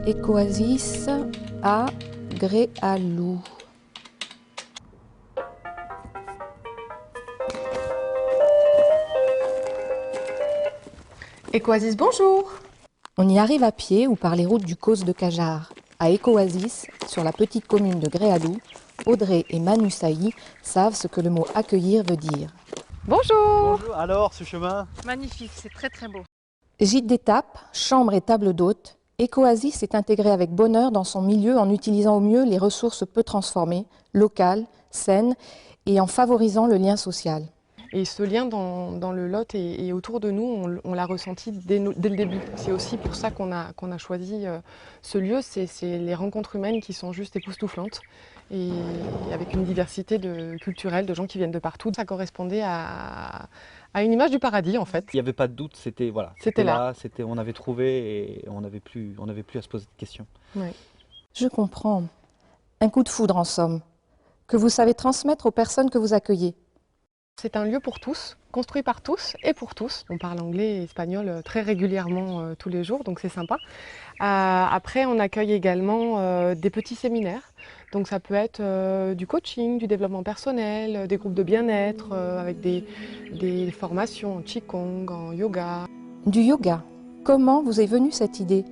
Ecoasis à Gréalou. Ecoasis, bonjour. On y arrive à pied ou par les routes du Causse de Cajar. À Ecoasis, sur la petite commune de Gréalou, Audrey et Manu Sailly savent ce que le mot accueillir veut dire. Bonjour. Bonjour, alors ce chemin? Magnifique, c'est très très beau. Gîte d'étape, chambre et table d'hôte, Ecoasis est intégré avec bonheur dans son milieu en utilisant au mieux les ressources peu transformées, locales, saines et en favorisant le lien social. Et ce lien dans le Lot et autour de nous, on l'a ressenti dès le début. C'est aussi pour ça qu'on a choisi ce lieu. C'est les rencontres humaines qui sont juste époustouflantes. Et avec une diversité culturelle, de gens qui viennent de partout. Ça correspondait à une image du paradis en fait. Il n'y avait pas de doute, c'était là, on avait trouvé et on n'avait plus à se poser de questions. Oui. Je comprends. Un coup de foudre en somme, que vous savez transmettre aux personnes que vous accueillez. C'est un lieu pour tous, construit par tous et pour tous. On parle anglais et espagnol très régulièrement tous les jours, donc c'est sympa. Après, on accueille également des petits séminaires. Donc ça peut être du coaching, du développement personnel, des groupes de bien-être, avec des formations en qigong, en yoga. Du yoga. Comment vous est venue cette idée ?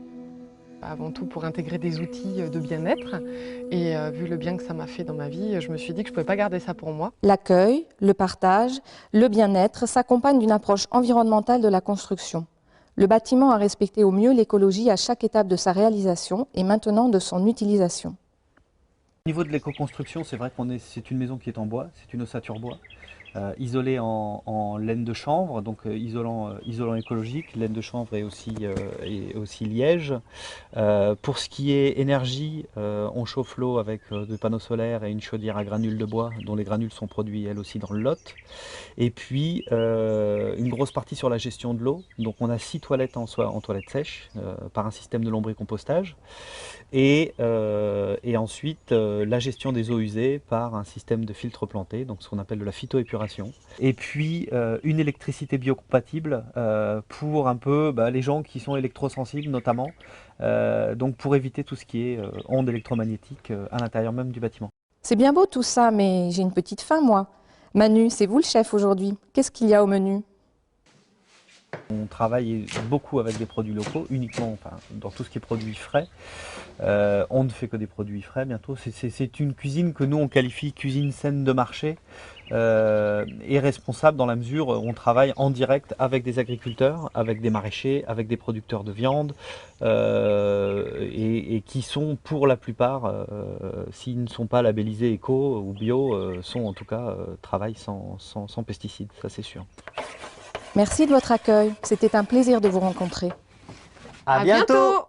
Avant tout pour intégrer des outils de bien-être. Et vu le bien que ça m'a fait dans ma vie, je me suis dit que je ne pouvais pas garder ça pour moi. L'accueil, le partage, le bien-être s'accompagnent d'une approche environnementale de la construction. Le bâtiment a respecté au mieux l'écologie à chaque étape de sa réalisation et maintenant de son utilisation. Au niveau de l'éco-construction, c'est vrai c'est une maison qui est en bois, c'est une ossature bois, isolée en laine de chanvre, donc isolant écologique. Laine de chanvre et aussi liège. Pour ce qui est énergie, on chauffe l'eau avec des panneaux solaires et une chaudière à granules de bois, dont les granules sont produits elles aussi dans le Lot. Et puis une grosse partie sur la gestion de l'eau. Donc on a 6 toilettes en toilettes sèches par un système de lombricompostage. Et ensuite la gestion des eaux usées par un système de filtre planté, donc ce qu'on appelle de la phytoépuration. Et puis une électricité biocompatible pour un peu les gens qui sont électrosensibles notamment, donc pour éviter tout ce qui est ondes électromagnétiques à l'intérieur même du bâtiment. C'est bien beau tout ça, mais j'ai une petite faim moi. Manu, c'est vous le chef aujourd'hui. Qu'est-ce qu'il y a au menu ? On travaille beaucoup avec des produits locaux, uniquement dans tout ce qui est produits frais. On ne fait que des produits frais bientôt. C'est une cuisine que nous on qualifie cuisine saine de marché et responsable dans la mesure où on travaille en direct avec des agriculteurs, avec des maraîchers, avec des producteurs de viande et qui sont pour la plupart, s'ils ne sont pas labellisés éco ou bio, sont en tout cas travaillent sans pesticides, ça c'est sûr. Merci de votre accueil. C'était un plaisir de vous rencontrer. À bientôt.